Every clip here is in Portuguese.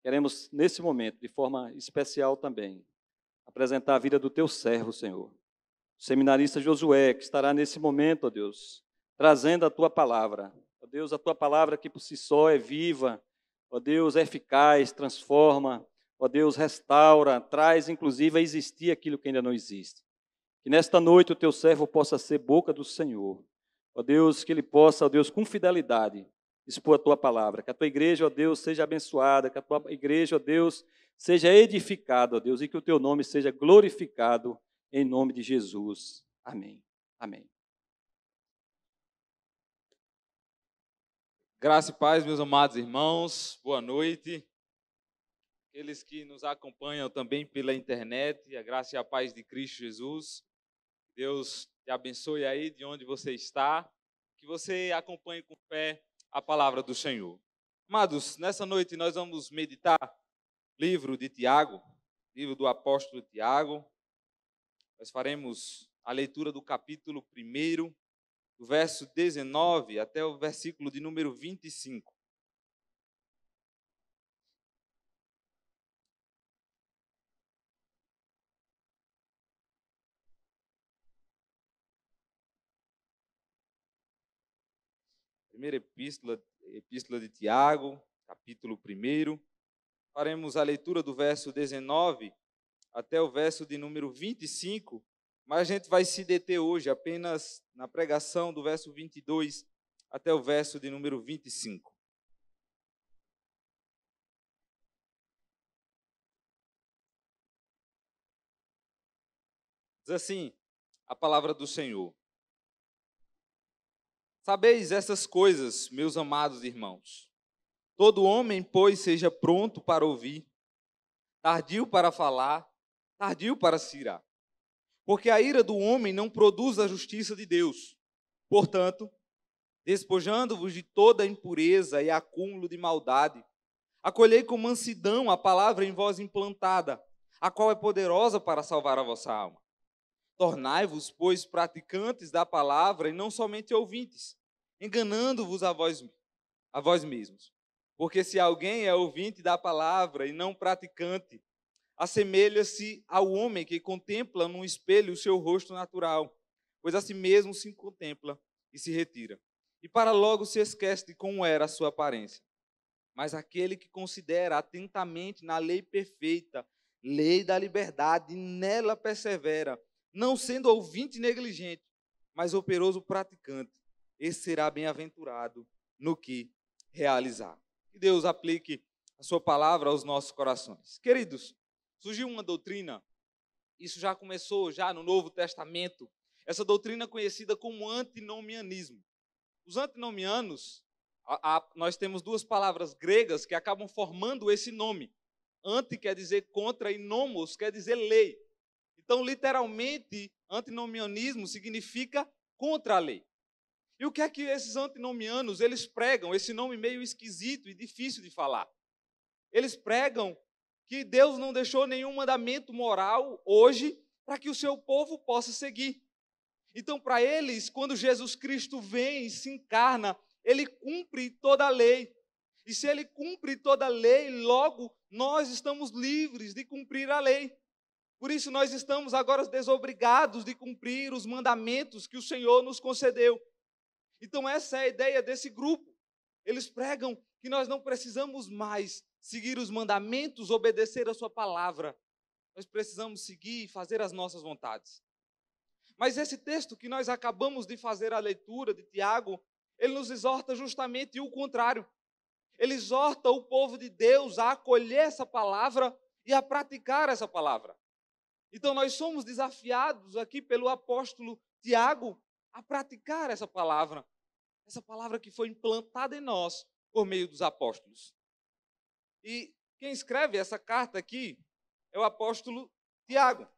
queremos, nesse momento, de forma especial também, apresentar a vida do teu servo, Senhor. O seminarista Josué, que estará nesse momento, ó Deus, trazendo a tua palavra. Ó Deus, a tua palavra que por si só é viva, ó Deus, é eficaz, transforma, ó Deus, restaura, traz inclusive a existir aquilo que ainda não existe. Que nesta noite o teu servo possa ser boca do Senhor. Ó Deus, que ele possa, ó Deus, com fidelidade, expor a tua palavra. Que a tua igreja, ó Deus, seja abençoada, que a tua igreja, ó Deus, seja edificada, ó Deus, e que o teu nome seja glorificado em nome de Jesus. Amém. Amém. Graça e paz, meus amados irmãos, boa noite. Aqueles que nos acompanham também pela internet, a graça e a paz de Cristo Jesus. Deus te abençoe aí de onde você está, que você acompanhe com fé a palavra do Senhor. Amados, nessa noite nós vamos meditar livro de Tiago, livro do apóstolo Tiago. Nós faremos a leitura do capítulo 1, do verso 19 até o versículo de número 25. Primeira epístola de Tiago, capítulo 1. Faremos a leitura do verso 19 até o verso de número 25, mas a gente vai se deter hoje apenas na pregação do verso 22 até o verso de número 25. Diz assim a palavra do Senhor. Sabeis essas coisas, meus amados irmãos. Todo homem, pois, seja pronto para ouvir, tardio para falar, tardio para se irar. Porque a ira do homem não produz a justiça de Deus. Portanto, despojando-vos de toda impureza e acúmulo de maldade, acolhei com mansidão a palavra em vós implantada, a qual é poderosa para salvar a vossa alma. Tornai-vos, pois, praticantes da palavra e não somente ouvintes, enganando-vos a vós mesmos. Porque se alguém é ouvinte da palavra e não praticante, assemelha-se ao homem que contempla num espelho o seu rosto natural, pois a si mesmo se contempla e se retira. E para logo se esquece de como era a sua aparência. Mas aquele que considera atentamente na lei perfeita, lei da liberdade, e nela persevera, não sendo ouvinte negligente, mas operoso praticante, esse será bem-aventurado no que realizar. Que Deus aplique a sua palavra aos nossos corações. Queridos, surgiu uma doutrina, isso já começou já no Novo Testamento, essa doutrina conhecida como antinomianismo. Os antinomianos, nós temos duas palavras gregas que acabam formando esse nome. Anti quer dizer contra e nomos quer dizer lei. Então, literalmente, antinomianismo significa contra a lei. E o que é que esses antinomianos, eles pregam? Esse nome meio esquisito e difícil de falar. Eles pregam que Deus não deixou nenhum mandamento moral hoje para que o seu povo possa seguir. Então, para eles, quando Jesus Cristo vem e se encarna, ele cumpre toda a lei. E se ele cumpre toda a lei, logo nós estamos livres de cumprir a lei. Por isso nós estamos agora desobrigados de cumprir os mandamentos que o Senhor nos concedeu. Então essa é a ideia desse grupo. Eles pregam que nós não precisamos mais seguir os mandamentos, obedecer a sua palavra. Nós precisamos seguir e fazer as nossas vontades. Mas esse texto que nós acabamos de fazer a leitura de Tiago, ele nos exorta justamente o contrário. Ele exorta o povo de Deus a acolher essa palavra e a praticar essa palavra. Então nós somos desafiados aqui pelo apóstolo Tiago a praticar essa palavra que foi implantada em nós por meio dos apóstolos. E quem escreve essa carta aqui é o apóstolo Tiago.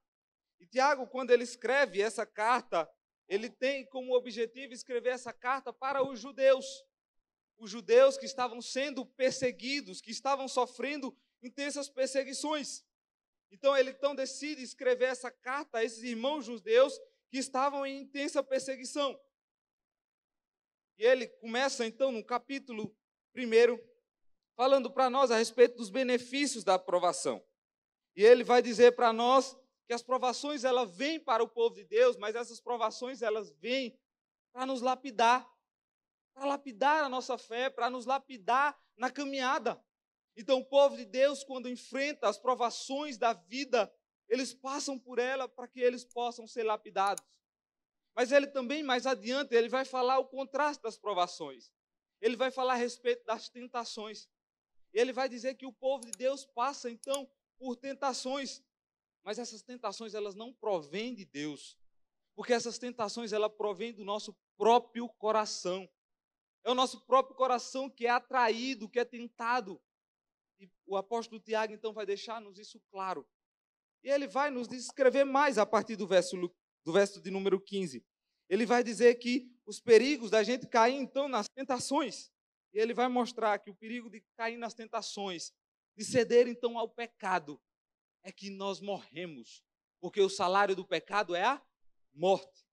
E Tiago, quando ele escreve essa carta, ele tem como objetivo escrever essa carta para os judeus que estavam sendo perseguidos, que estavam sofrendo intensas perseguições. Então ele decide escrever essa carta a esses irmãos judeus que estavam em intensa perseguição. E ele começa então no capítulo 1, falando para nós a respeito dos benefícios da aprovação. E ele vai dizer para nós que as provações elas vêm para o povo de Deus, mas essas provações elas vêm para nos lapidar, para lapidar a nossa fé, para nos lapidar na caminhada. Então, o povo de Deus, quando enfrenta as provações da vida, eles passam por ela para que eles possam ser lapidados. Mas ele também, mais adiante, ele vai falar o contraste das provações. Ele vai falar a respeito das tentações. Ele vai dizer que o povo de Deus passa, então, por tentações. Mas essas tentações, elas não provêm de Deus. Porque essas tentações, elas provêm do nosso próprio coração. É o nosso próprio coração que é atraído, que é tentado. E o apóstolo Tiago, então, vai deixar-nos isso claro. E ele vai nos descrever mais a partir do verso de número 15. Ele vai dizer que os perigos da gente cair, então, nas tentações. E ele vai mostrar que o perigo de cair nas tentações, de ceder, então, ao pecado, é que nós morremos. Porque o salário do pecado é a morte.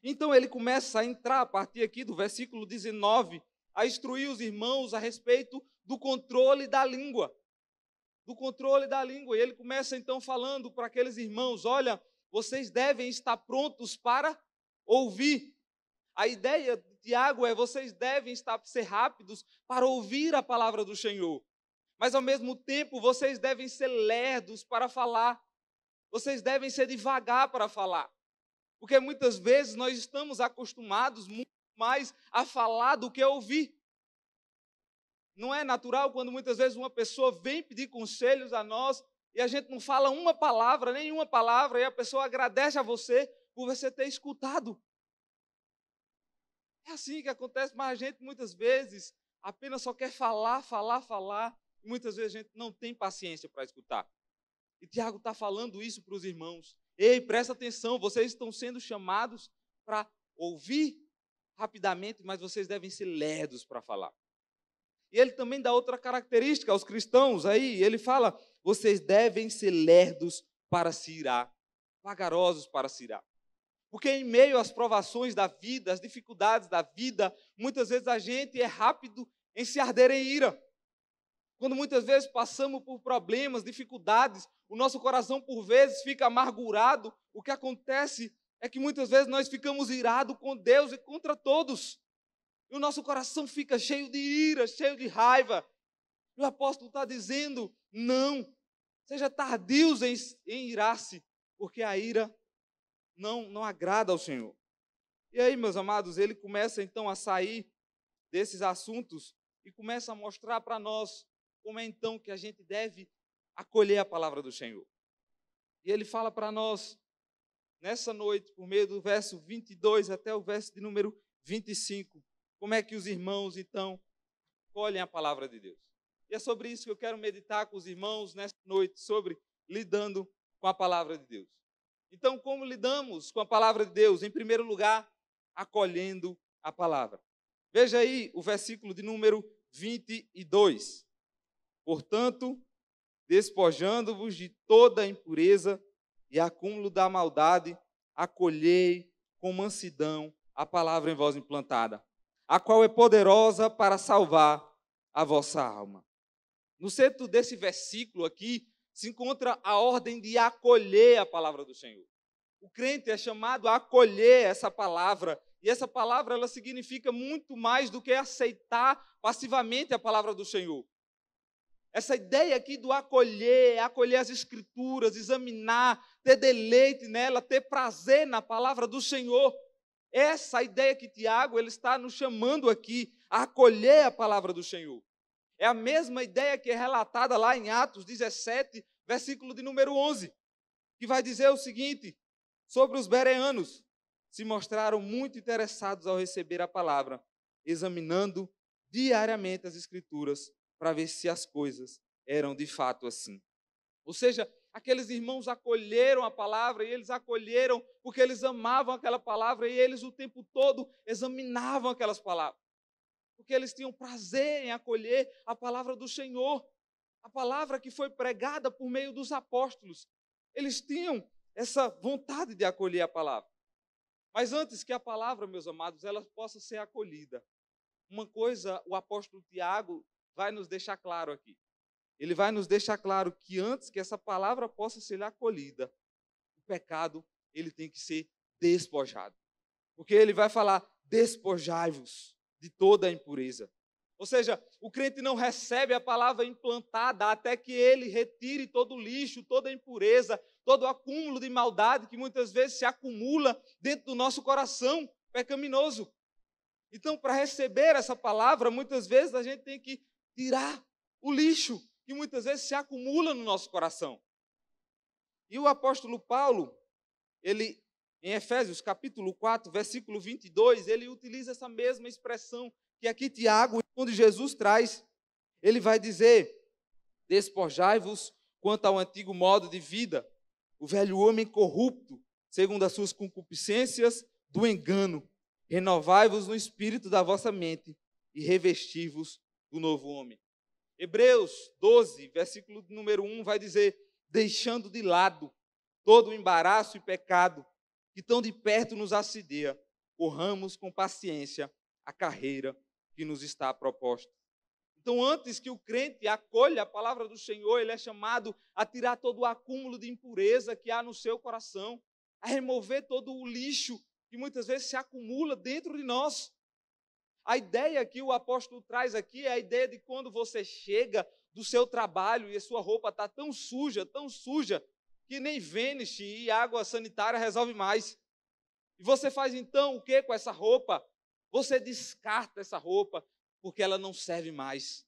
Então, ele começa a entrar, a partir aqui do versículo 19, a instruir os irmãos a respeito do controle da língua. Do controle da língua. E ele começa, então, falando para aqueles irmãos, olha, vocês devem estar prontos para ouvir. A ideia de Tiago é, vocês devem ser rápidos para ouvir a palavra do Senhor. Mas, ao mesmo tempo, vocês devem ser lerdos para falar. Vocês devem ser devagar para falar. Porque muitas vezes nós estamos acostumados muito mais a falar do que a ouvir. Não é natural quando muitas vezes uma pessoa vem pedir conselhos a nós e a gente não fala uma palavra, nenhuma palavra, e a pessoa agradece a você por você ter escutado. É assim que acontece, mas a gente muitas vezes apenas só quer falar, e muitas vezes a gente não tem paciência para escutar. E Tiago está falando isso para os irmãos. Ei, presta atenção, vocês estão sendo chamados para ouvir rapidamente, mas vocês devem ser lerdos para falar. E ele também dá outra característica aos cristãos aí, ele fala, vocês devem ser lerdos para se irar, vagarosos para se irar. Porque em meio às provações da vida, às dificuldades da vida, muitas vezes a gente é rápido em se arder em ira. Quando muitas vezes passamos por problemas, dificuldades, o nosso coração por vezes fica amargurado, o que acontece é que muitas vezes nós ficamos irados com Deus e contra todos. E o nosso coração fica cheio de ira, cheio de raiva. E o apóstolo está dizendo, não, seja tardios em irar-se, porque a ira não agrada ao Senhor. E aí, meus amados, ele começa então a sair desses assuntos e começa a mostrar para nós como é então que a gente deve acolher a palavra do Senhor. E ele fala para nós, nessa noite, por meio do verso 22 até o verso de número 25, como é que os irmãos, então, acolhem a palavra de Deus. E é sobre isso que eu quero meditar com os irmãos nessa noite, sobre lidando com a palavra de Deus. Então, como lidamos com a palavra de Deus? Em primeiro lugar, acolhendo a palavra. Veja aí o versículo de número 22. Portanto, despojando-vos de toda a impureza e acúmulo da maldade, acolhei com mansidão a palavra em vós implantada, a qual é poderosa para salvar a vossa alma. No centro desse versículo aqui, se encontra a ordem de acolher a palavra do Senhor. O crente é chamado a acolher essa palavra, e essa palavra ela significa muito mais do que aceitar passivamente a palavra do Senhor. Essa ideia aqui do acolher as Escrituras, examinar, ter deleite nela, ter prazer na palavra do Senhor. Essa ideia que Tiago ele está nos chamando aqui, a acolher a palavra do Senhor. É a mesma ideia que é relatada lá em Atos 17, versículo de número 11, que vai dizer o seguinte, sobre os bereanos, se mostraram muito interessados ao receber a palavra, examinando diariamente as Escrituras, para ver se as coisas eram de fato assim. Ou seja, aqueles irmãos acolheram a palavra, e eles acolheram porque eles amavam aquela palavra, e eles o tempo todo examinavam aquelas palavras. Porque eles tinham prazer em acolher a palavra do Senhor, a palavra que foi pregada por meio dos apóstolos. Eles tinham essa vontade de acolher a palavra. Mas antes que a palavra, meus amados, ela possa ser acolhida, uma coisa o apóstolo Tiago vai nos deixar claro aqui. Ele vai nos deixar claro que antes que essa palavra possa ser acolhida, o pecado ele tem que ser despojado. Porque ele vai falar, despojai-vos de toda a impureza. Ou seja, o crente não recebe a palavra implantada até que ele retire todo o lixo, toda a impureza, todo o acúmulo de maldade que muitas vezes se acumula dentro do nosso coração pecaminoso. Então, para receber essa palavra, muitas vezes a gente tem que tirar o lixo que muitas vezes se acumula no nosso coração. E o apóstolo Paulo, ele, em Efésios capítulo 4, versículo 22, ele utiliza essa mesma expressão que aqui Tiago, onde Jesus traz. Ele vai dizer, despojai-vos quanto ao antigo modo de vida, o velho homem corrupto, segundo as suas concupiscências do engano. Renovai-vos no espírito da vossa mente e revesti-vos do novo homem. Hebreus 12, versículo número 1, vai dizer, deixando de lado todo o embaraço e pecado que tão de perto nos assedia, corramos com paciência a carreira que nos está proposta. Então, antes que o crente acolha a palavra do Senhor, ele é chamado a tirar todo o acúmulo de impureza que há no seu coração, a remover todo o lixo que muitas vezes se acumula dentro de nós. A ideia que o apóstolo traz aqui é a ideia de quando você chega do seu trabalho e a sua roupa está tão suja, que nem Vênice e água sanitária resolve mais. E você faz então o que com essa roupa? Você descarta essa roupa, porque ela não serve mais.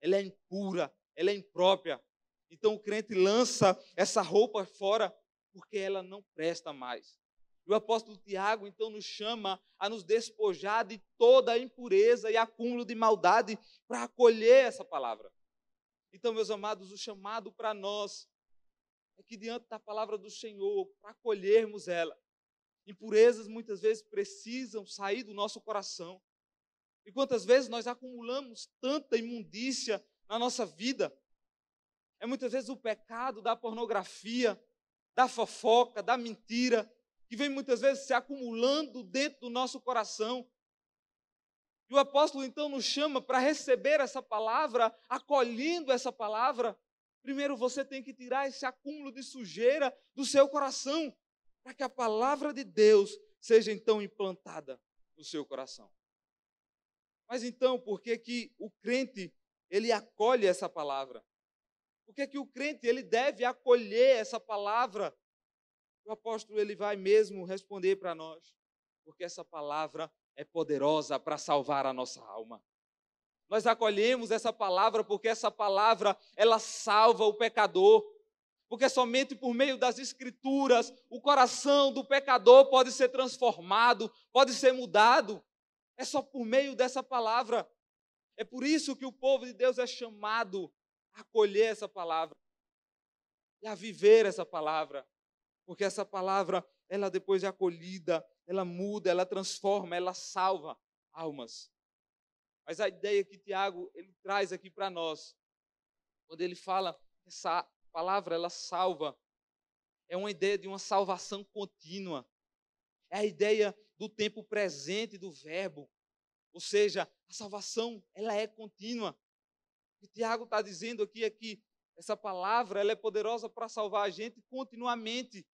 Ela é impura, ela é imprópria. Então o crente lança essa roupa fora, porque ela não presta mais. E o apóstolo Tiago, então, nos chama a nos despojar de toda a impureza e acúmulo de maldade para acolher essa palavra. Então, meus amados, o chamado para nós é que diante da palavra do Senhor, para acolhermos ela, impurezas muitas vezes precisam sair do nosso coração. E quantas vezes nós acumulamos tanta imundícia na nossa vida? É muitas vezes o pecado da pornografia, da fofoca, da mentira, que vem muitas vezes se acumulando dentro do nosso coração. E o apóstolo então nos chama para receber essa palavra, acolhendo essa palavra. Primeiro você tem que tirar esse acúmulo de sujeira do seu coração, para que a palavra de Deus seja então implantada no seu coração. Mas então, por que que o crente, ele acolhe essa palavra? Por que que o crente, ele deve acolher essa palavra? O apóstolo, ele vai mesmo responder para nós, porque essa palavra é poderosa para salvar a nossa alma. Nós acolhemos essa palavra porque essa palavra, ela salva o pecador. Porque somente por meio das Escrituras, o coração do pecador pode ser transformado, pode ser mudado. É só por meio dessa palavra. É por isso que o povo de Deus é chamado a acolher essa palavra e a viver essa palavra. Porque essa palavra, ela depois de acolhida, ela muda, ela transforma, ela salva almas. Mas a ideia que Tiago ele traz aqui para nós, quando ele fala que essa palavra ela salva, é uma ideia de uma salvação contínua. É a ideia do tempo presente do verbo. Ou seja, a salvação ela é contínua. O que Tiago está dizendo aqui é que essa palavra ela é poderosa para salvar a gente continuamente.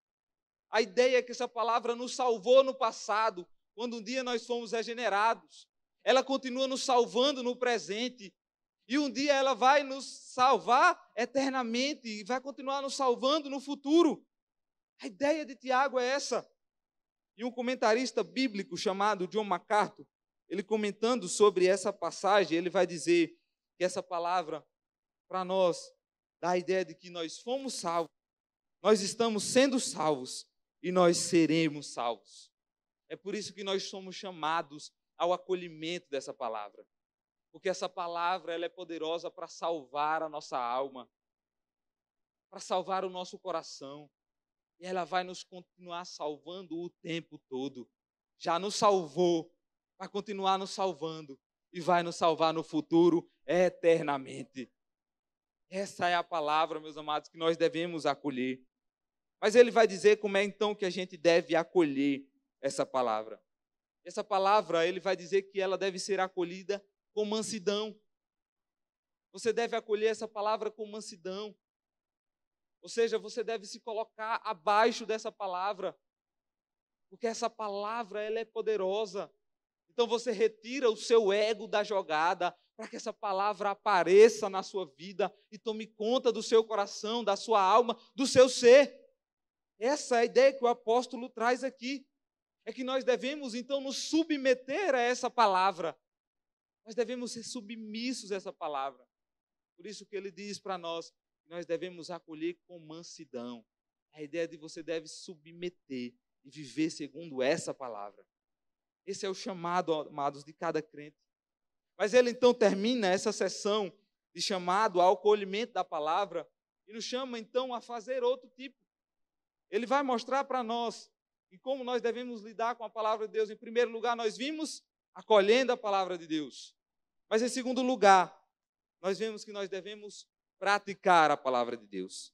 A ideia é que essa palavra nos salvou no passado, quando um dia nós fomos regenerados. Ela continua nos salvando no presente. E um dia ela vai nos salvar eternamente e vai continuar nos salvando no futuro. A ideia de Tiago é essa. E um comentarista bíblico chamado John MacArthur, ele comentando sobre essa passagem, ele vai dizer que essa palavra, para nós, dá a ideia de que nós fomos salvos, nós estamos sendo salvos e nós seremos salvos. É por isso que nós somos chamados ao acolhimento dessa palavra. Porque essa palavra ela é poderosa para salvar a nossa alma, para salvar o nosso coração. E ela vai nos continuar salvando o tempo todo. Já nos salvou, vai continuar nos salvando e vai nos salvar no futuro eternamente. Essa é a palavra, meus amados, que nós devemos acolher. Mas ele vai dizer como é então que a gente deve acolher essa palavra. Essa palavra, ele vai dizer que ela deve ser acolhida com mansidão. Você deve acolher essa palavra com mansidão. Ou seja, você deve se colocar abaixo dessa palavra, porque essa palavra ela é poderosa. Então você retira o seu ego da jogada para que essa palavra apareça na sua vida e tome conta do seu coração, da sua alma, do seu ser. Essa é a ideia que o apóstolo traz aqui. É que nós devemos então nos submeter a essa palavra. Nós devemos ser submissos a essa palavra. Por isso que ele diz para nós que nós devemos acolher com mansidão. A ideia de você deve submeter e viver segundo essa palavra. Esse é o chamado, amados, de cada crente. Mas ele então termina essa sessão de chamado ao acolhimento da palavra e nos chama então a fazer outro tipo. Ele vai mostrar para nós e como nós devemos lidar com a palavra de Deus. Em primeiro lugar, nós vimos acolhendo a palavra de Deus. Mas em segundo lugar, nós vemos que nós devemos praticar a palavra de Deus.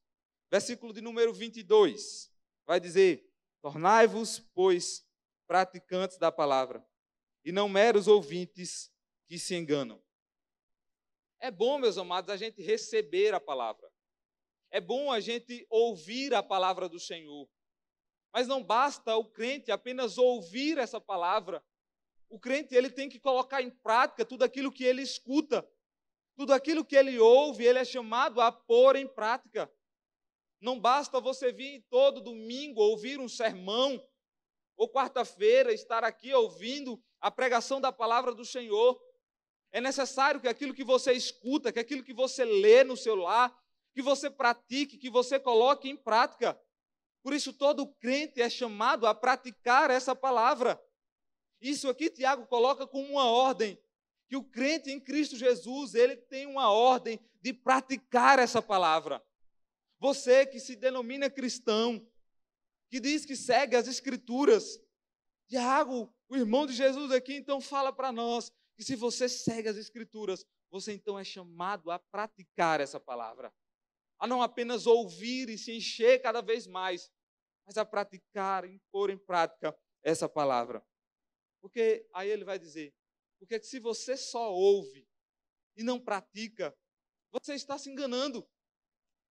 Versículo de número 22, vai dizer: tornai-vos, pois, praticantes da palavra, e não meros ouvintes que se enganam. É bom, meus amados, a gente receber a palavra. É bom a gente ouvir a palavra do Senhor. Mas não basta o crente apenas ouvir essa palavra. O crente ele tem que colocar em prática tudo aquilo que ele escuta. Tudo aquilo que ele ouve, ele é chamado a pôr em prática. Não basta você vir todo domingo ouvir um sermão, ou quarta-feira estar aqui ouvindo a pregação da palavra do Senhor. É necessário que aquilo que você escuta, que aquilo que você lê no seu lar, que você pratique, que você coloque em prática. Por isso, todo crente é chamado a praticar essa palavra. Isso aqui, Tiago coloca como uma ordem, que o crente em Cristo Jesus, ele tem uma ordem de praticar essa palavra. Você que se denomina cristão, que diz que segue as Escrituras, Tiago, o irmão de Jesus aqui, então fala para nós que se você segue as Escrituras, você então é chamado a praticar essa palavra. A não apenas ouvir e se encher cada vez mais, mas a praticar e pôr em prática essa palavra. Porque aí ele vai dizer, porque se você só ouve e não pratica, você está se enganando.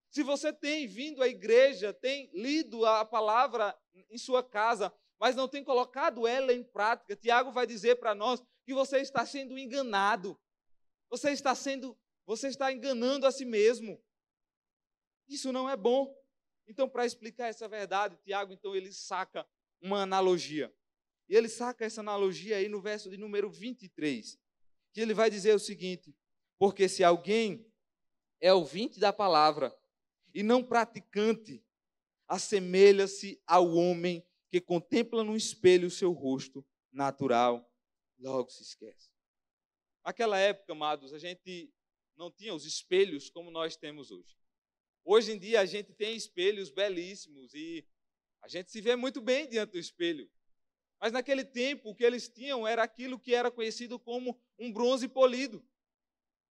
Se você tem vindo à igreja, tem lido a palavra em sua casa, mas não tem colocado ela em prática, Tiago vai dizer para nós que você está sendo enganado. Você está enganando a si mesmo. Isso não é bom. Então, para explicar essa verdade, Tiago, então, ele saca uma analogia. E ele saca essa analogia aí no verso de número 23, que ele vai dizer o seguinte: porque se alguém é ouvinte da palavra e não praticante, assemelha-se ao homem que contempla no espelho o seu rosto natural, logo se esquece. Naquela época, amados, a gente não tinha os espelhos como nós temos hoje. Hoje em dia a gente tem espelhos belíssimos e a gente se vê muito bem diante do espelho. Mas naquele tempo o que eles tinham era aquilo que era conhecido como um bronze polido.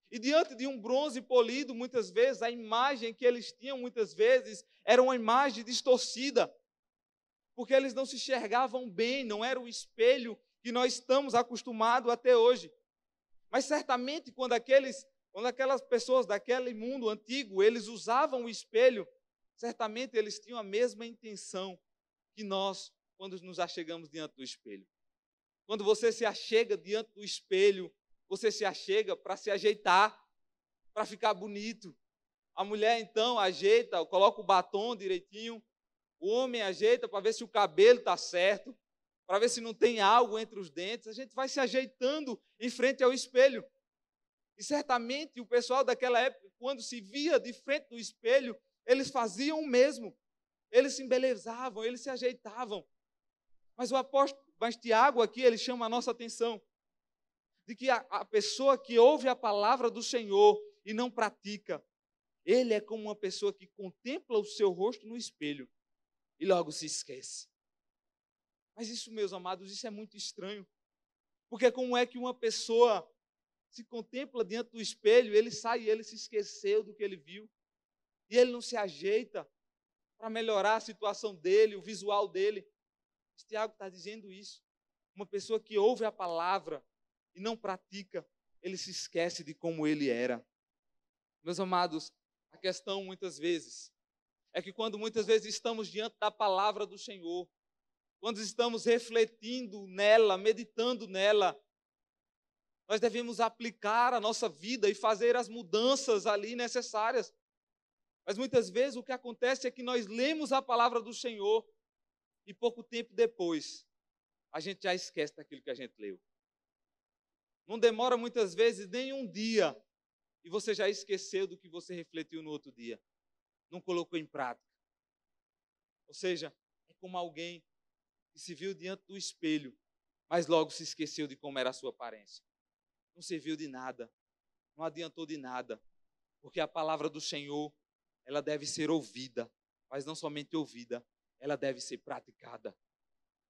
E diante de um bronze polido, muitas vezes, a imagem que eles tinham, muitas vezes, era uma imagem distorcida. Porque eles não se enxergavam bem, não era o espelho que nós estamos acostumados até hoje. Mas certamente quando aquelas pessoas daquele mundo antigo, eles usavam o espelho, certamente eles tinham a mesma intenção que nós, quando nos achegamos diante do espelho. Quando você se achega diante do espelho, você se achega para se ajeitar, para ficar bonito. A mulher, então, ajeita, coloca o batom direitinho. O homem ajeita para ver se o cabelo está certo, para ver se não tem algo entre os dentes. A gente vai se ajeitando em frente ao espelho. E certamente o pessoal daquela época, quando se via de frente do espelho, eles faziam o mesmo. Eles se embelezavam, eles se ajeitavam. Mas Tiago aqui, ele chama a nossa atenção de que a pessoa que ouve a palavra do Senhor e não pratica, ele é como uma pessoa que contempla o seu rosto no espelho e logo se esquece. Mas isso, meus amados, isso é muito estranho. Porque como é que uma pessoa se contempla diante do espelho, ele sai e ele se esqueceu do que ele viu, e ele não se ajeita para melhorar a situação dele, o visual dele? Tiago está dizendo isso. Uma pessoa que ouve a palavra e não pratica, ele se esquece de como ele era. Meus amados, a questão muitas vezes é que quando muitas vezes estamos diante da palavra do Senhor, quando estamos refletindo nela, meditando nela, nós devemos aplicar a nossa vida e fazer as mudanças ali necessárias. Mas muitas vezes o que acontece é que nós lemos a palavra do Senhor e pouco tempo depois a gente já esquece daquilo que a gente leu. Não demora muitas vezes nem um dia e você já esqueceu do que você refletiu no outro dia. Não colocou em prática. Ou seja, é como alguém que se viu diante do espelho, mas logo se esqueceu de como era a sua aparência. Não serviu de nada, não adiantou de nada, porque a palavra do Senhor, ela deve ser ouvida, mas não somente ouvida, ela deve ser praticada.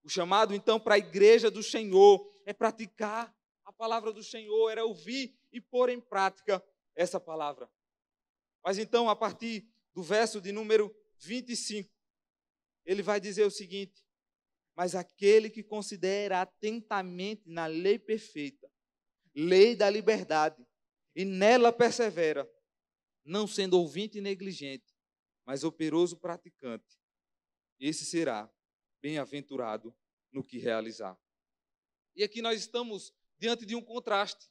O chamado, então, para a igreja do Senhor é praticar a palavra do Senhor, era ouvir e pôr em prática essa palavra. Mas então, a partir do verso de número 25, ele vai dizer o seguinte: mas aquele que considera atentamente na lei perfeita, lei da liberdade, e nela persevera, não sendo ouvinte negligente, mas operoso praticante, esse será bem-aventurado no que realizar. E aqui nós estamos diante de um contraste.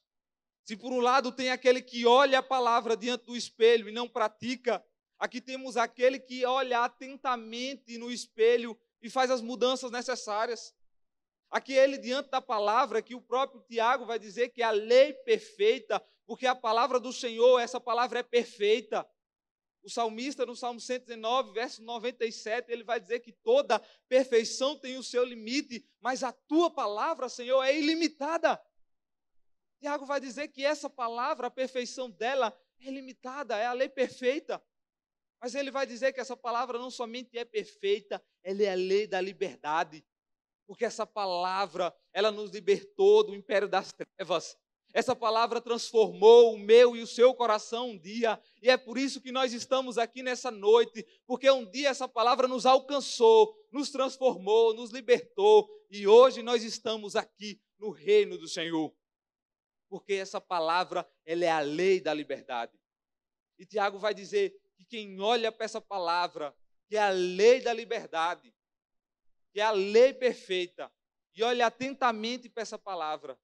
Se por um lado tem aquele que olha a palavra diante do espelho e não pratica, aqui temos aquele que olha atentamente no espelho e faz as mudanças necessárias. Aqui ele diante da palavra, que o próprio Tiago vai dizer que é a lei perfeita, porque a palavra do Senhor, essa palavra é perfeita. O salmista, no Salmo 119, verso 97, ele vai dizer que toda perfeição tem o seu limite, mas a tua palavra, Senhor, é ilimitada. Tiago vai dizer que essa palavra, a perfeição dela é limitada, é a lei perfeita. Mas ele vai dizer que essa palavra não somente é perfeita, ela é a lei da liberdade. Porque essa palavra, ela nos libertou do império das trevas. Essa palavra transformou o meu e o seu coração um dia. E é por isso que nós estamos aqui nessa noite. Porque um dia essa palavra nos alcançou, nos transformou, nos libertou. E hoje nós estamos aqui no reino do Senhor. Porque essa palavra, ela é a lei da liberdade. E Tiago vai dizer que quem olha para essa palavra, que é a lei da liberdade, que é a lei perfeita, e olha atentamente para essa palavra,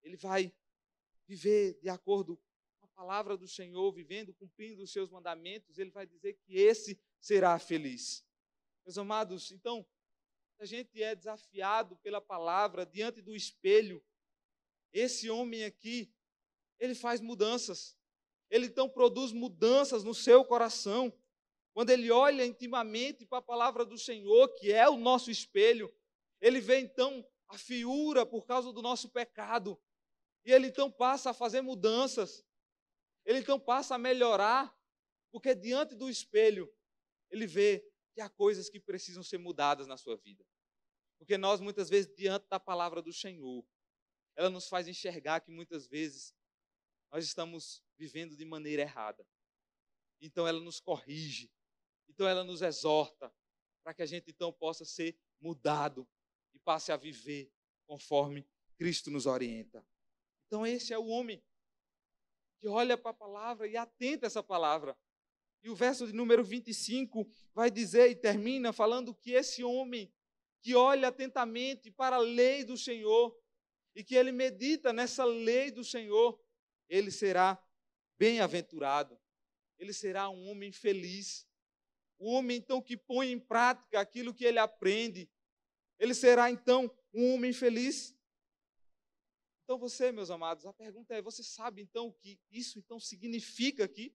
ele vai viver de acordo com a palavra do Senhor, vivendo, cumprindo os seus mandamentos, ele vai dizer que esse será feliz. Meus amados, então, a gente é desafiado pela palavra diante do espelho. Esse homem aqui, ele faz mudanças. Ele então produz mudanças no seu coração. Quando ele olha intimamente para a palavra do Senhor, que é o nosso espelho, ele vê então a fiura por causa do nosso pecado. E ele então passa a fazer mudanças. Ele então passa a melhorar, porque diante do espelho, ele vê que há coisas que precisam ser mudadas na sua vida. Porque nós, muitas vezes, diante da palavra do Senhor, ela nos faz enxergar que muitas vezes nós estamos vivendo de maneira errada. Então ela nos corrige, então ela nos exorta, para que a gente então possa ser mudado e passe a viver conforme Cristo nos orienta. Então esse é o homem que olha para a palavra e atenta a essa palavra. E o verso de número 25 vai dizer e termina falando que esse homem que olha atentamente para a lei do Senhor e que ele medita nessa lei do Senhor, ele será bem-aventurado, ele será um homem feliz. O homem, então, que põe em prática aquilo que ele aprende, ele será, então, um homem feliz. Então, você, meus amados, a pergunta é, você sabe, então, o que isso, então, significa aqui?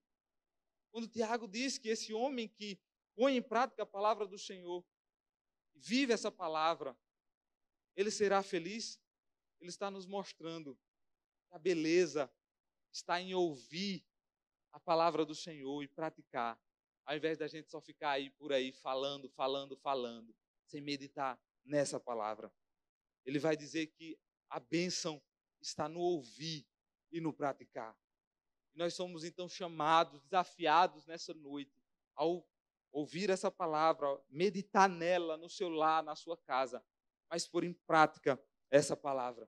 Quando Tiago diz que esse homem que põe em prática a palavra do Senhor, vive essa palavra, ele será feliz, ele está nos mostrando que a beleza está em ouvir a palavra do Senhor e praticar, ao invés da gente só ficar aí por aí falando, sem meditar nessa palavra. Ele vai dizer que a bênção está no ouvir e no praticar. E nós somos então chamados, desafiados nessa noite, ao ouvir essa palavra, meditar nela no seu lar, na sua casa, mas pôr em prática essa palavra.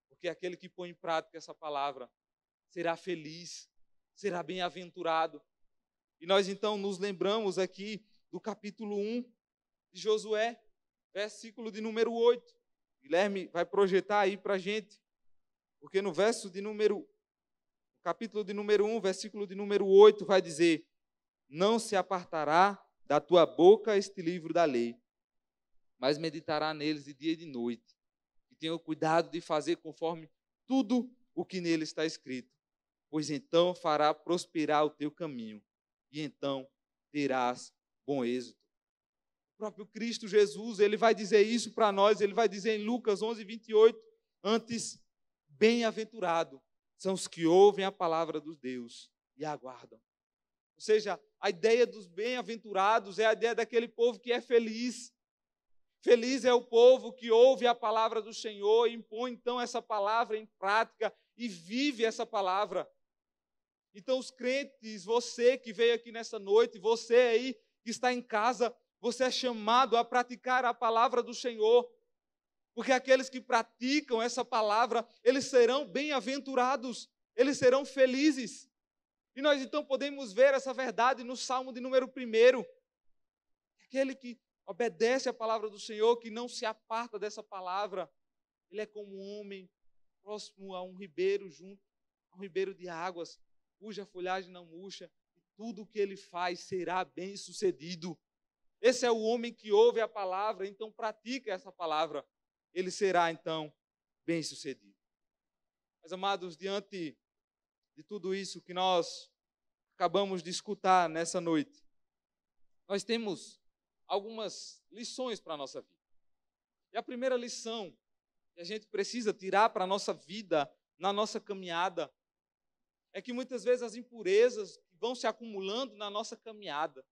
Porque aquele que põe em prática essa palavra será feliz, será bem-aventurado. E nós então nos lembramos aqui do capítulo 1 de Josué, versículo de número 8. Guilherme vai projetar aí para a gente, porque no capítulo de número 1, versículo de número 8, vai dizer: não se apartará da tua boca este livro da lei, mas meditará neles de dia e de noite, e tenha o cuidado de fazer conforme tudo o que nele está escrito, pois então fará prosperar o teu caminho, e então terás bom êxito. O próprio Cristo Jesus, ele vai dizer isso para nós, ele vai dizer em Lucas 11, 28, antes, bem-aventurado são os que ouvem a palavra dos Deus e a aguardam. Ou seja, a ideia dos bem-aventurados é a ideia daquele povo que é feliz. Feliz é o povo que ouve a palavra do Senhor e impõe então essa palavra em prática e vive essa palavra. Então os crentes, você que veio aqui nessa noite, você aí que está em casa, você é chamado a praticar a palavra do Senhor, porque aqueles que praticam essa palavra, eles serão bem-aventurados, eles serão felizes. E nós então podemos ver essa verdade no Salmo de número 1. Aquele que obedece à palavra do Senhor, que não se aparta dessa palavra, ele é como um homem próximo a um ribeiro, junto a um ribeiro de águas, cuja folhagem não murcha, e tudo o que ele faz será bem sucedido. Esse é o homem que ouve a palavra, então pratica essa palavra, ele será então bem sucedido. Mas, amados, diante de tudo isso que nós acabamos de escutar nessa noite, nós temos algumas lições para a nossa vida. E a primeira lição que a gente precisa tirar para a nossa vida, na nossa caminhada, é que muitas vezes as impurezas que vão se acumulando na nossa caminhada,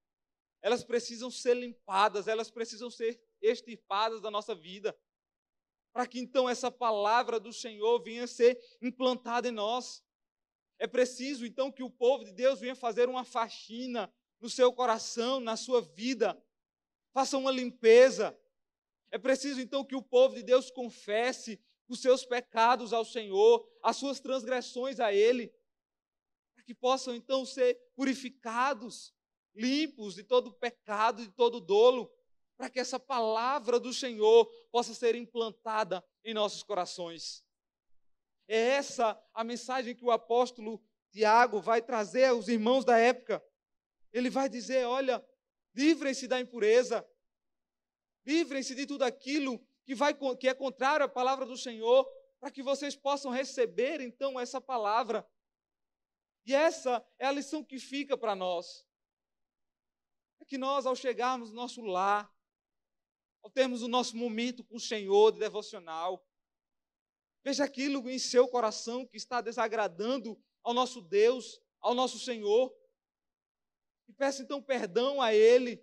elas precisam ser limpadas, elas precisam ser extirpadas da nossa vida, para que então essa palavra do Senhor venha a ser implantada em nós. É preciso então que o povo de Deus venha fazer uma faxina no seu coração, na sua vida, faça uma limpeza. É preciso então que o povo de Deus confesse os seus pecados ao Senhor, as suas transgressões a Ele, para que possam então ser purificados, limpos de todo pecado, de todo dolo, para que essa palavra do Senhor possa ser implantada em nossos corações. É essa a mensagem que o apóstolo Tiago vai trazer aos irmãos da época. Ele vai dizer: olha, livrem-se da impureza, livrem-se de tudo aquilo que é contrário à palavra do Senhor, para que vocês possam receber então essa palavra. E essa é a lição que fica para nós. É que nós, ao chegarmos no nosso lar, ao termos o nosso momento com o Senhor de devocional, veja aquilo em seu coração que está desagradando ao nosso Deus, ao nosso Senhor, e peça então perdão a Ele,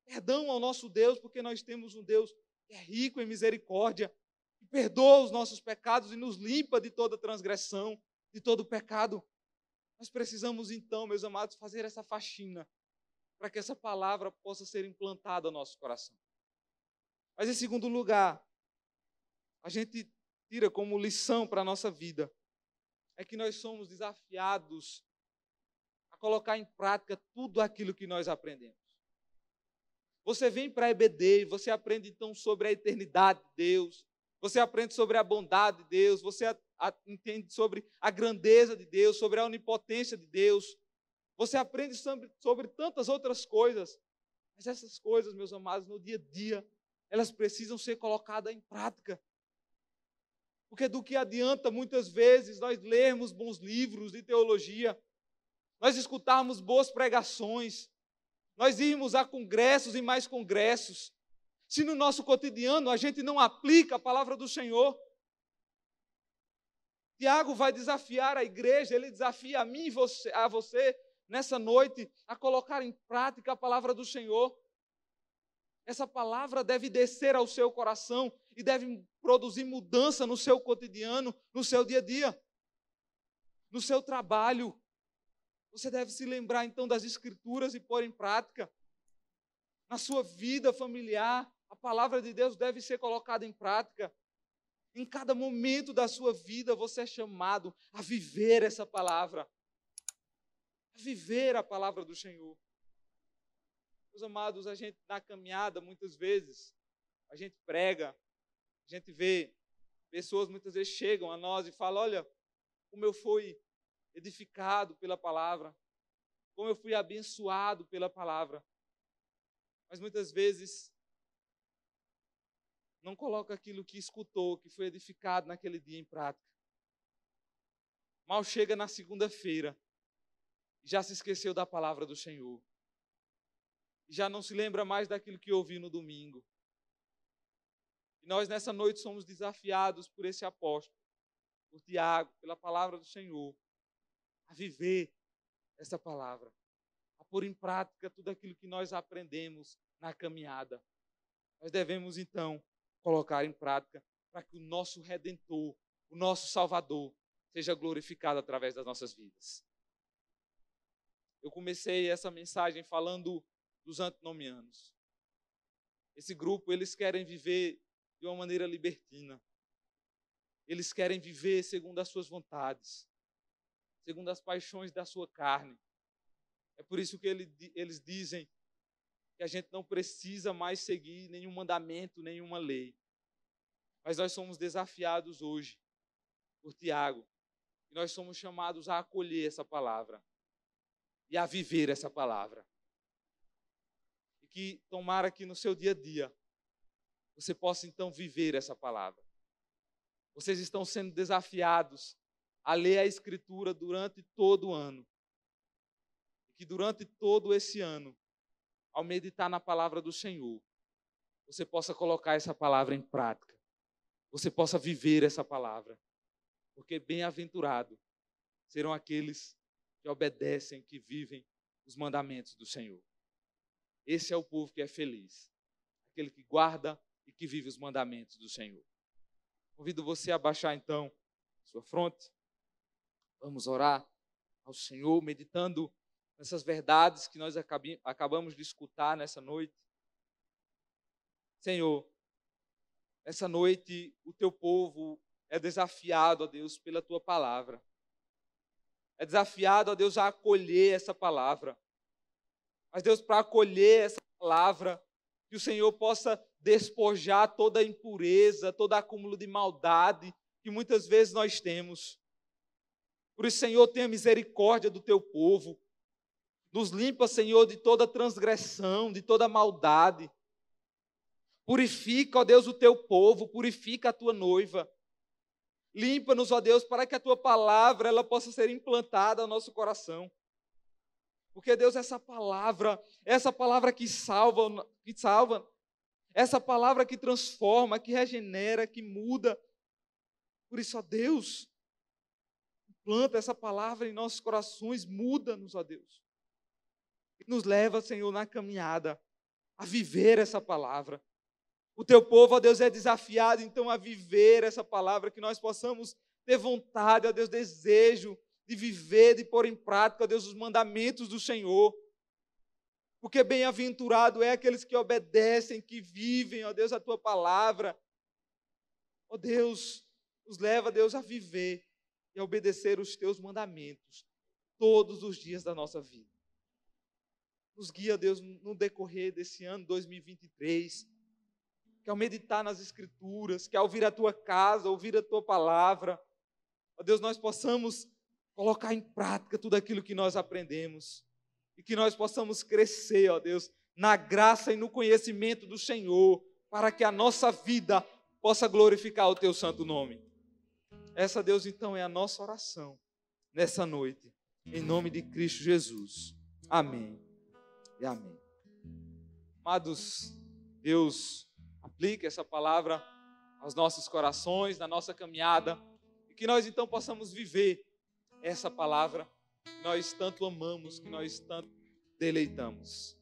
perdão ao nosso Deus, porque nós temos um Deus que é rico em misericórdia, que perdoa os nossos pecados e nos limpa de toda transgressão, de todo pecado. Nós precisamos então, meus amados, fazer essa faxina, para que essa palavra possa ser implantada no nosso coração. Mas em segundo lugar, a gente tira como lição para a nossa vida, é que nós somos desafiados a colocar em prática tudo aquilo que nós aprendemos. Você vem para a EBD e você aprende então sobre a eternidade de Deus, você aprende sobre a bondade de Deus, você entende sobre a grandeza de Deus, sobre a onipotência de Deus, você aprende sobre tantas outras coisas, mas essas coisas, meus amados, no dia a dia, elas precisam ser colocadas em prática. Porque do que adianta, muitas vezes, nós lermos bons livros de teologia, nós escutarmos boas pregações, nós irmos a congressos e mais congressos, se no nosso cotidiano a gente não aplica a palavra do Senhor. Tiago vai desafiar a igreja, ele desafia a mim e a você, nessa noite, a colocar em prática a palavra do Senhor. Essa palavra deve descer ao seu coração e deve produzir mudança no seu cotidiano, no seu dia a dia, no seu trabalho. Você deve se lembrar então das Escrituras e pôr em prática. Na sua vida familiar, a palavra de Deus deve ser colocada em prática. Em cada momento da sua vida, você é chamado a viver essa palavra. viver a palavra do Senhor. Meus amados, a gente na caminhada, muitas vezes, a gente prega, a gente vê pessoas muitas vezes chegam a nós e falam, olha, como eu fui edificado pela palavra, como eu fui abençoado pela palavra. Mas muitas vezes não coloca aquilo que escutou, que foi edificado naquele dia em prática. Mal chega na segunda-feira, já se esqueceu da palavra do Senhor. Já não se lembra mais daquilo que ouviu no domingo. E nós nessa noite somos desafiados por esse apóstolo, por Tiago, pela palavra do Senhor, a viver essa palavra, a pôr em prática tudo aquilo que nós aprendemos na caminhada. Nós devemos então colocar em prática para que o nosso Redentor, o nosso Salvador, seja glorificado através das nossas vidas. Eu comecei essa mensagem falando dos antinomianos. Esse grupo, eles querem viver de uma maneira libertina. Eles querem viver segundo as suas vontades, segundo as paixões da sua carne. É por isso que eles dizem que a gente não precisa mais seguir nenhum mandamento, nenhuma lei. Mas nós somos desafiados hoje por Tiago, e nós somos chamados a acolher essa palavra e a viver essa palavra. E que tomara que no seu dia a dia você possa então viver essa palavra. Vocês estão sendo desafiados a ler a Escritura durante todo o ano. E que durante todo esse ano, ao meditar na palavra do Senhor, você possa colocar essa palavra em prática. Você possa viver essa palavra. Porque bem-aventurado serão aqueles que obedecem, que vivem os mandamentos do Senhor. Esse é o povo que é feliz. Aquele que guarda e que vive os mandamentos do Senhor. Convido você a baixar então sua fronte. Vamos orar ao Senhor, meditando nessas verdades que nós acabamos de escutar nessa noite. Senhor, essa noite o teu povo é desafiado, ó Deus, pela tua palavra. É desafiado, ó Deus, a acolher essa palavra. Mas, Deus, para acolher essa palavra, que o Senhor possa despojar toda a impureza, todo acúmulo de maldade que muitas vezes nós temos. Por isso, Senhor, tenha misericórdia do teu povo. Nos limpa, Senhor, de toda transgressão, de toda maldade. Purifica, ó Deus, o teu povo, purifica a tua noiva. Limpa-nos, ó Deus, para que a tua palavra ela possa ser implantada no nosso coração. Porque, Deus, essa palavra que salva, essa palavra que transforma, que regenera, que muda. Por isso, ó Deus, implanta essa palavra em nossos corações, muda-nos, ó Deus. E nos leva, Senhor, na caminhada, a viver essa palavra. O teu povo, ó Deus, é desafiado, então, a viver essa palavra, que nós possamos ter vontade, ó Deus, desejo de viver, de pôr em prática, ó Deus, os mandamentos do Senhor. Porque bem-aventurado é aqueles que obedecem, que vivem, ó Deus, a tua palavra. Ó Deus, nos leva, Deus, a viver e a obedecer os teus mandamentos todos os dias da nossa vida. Nos guia, Deus, no decorrer desse ano 2023, que ao meditar nas Escrituras, que ao vir à tua casa, ouvir a tua palavra, ó Deus, nós possamos colocar em prática tudo aquilo que nós aprendemos e que nós possamos crescer, ó Deus, na graça e no conhecimento do Senhor, para que a nossa vida possa glorificar o teu santo nome. Essa, Deus, então, é a nossa oração nessa noite, em nome de Cristo Jesus. Amém e amém. Amados, Deus aplique essa palavra aos nossos corações, na nossa caminhada, e que nós então possamos viver essa palavra que nós tanto amamos, que nós tanto deleitamos.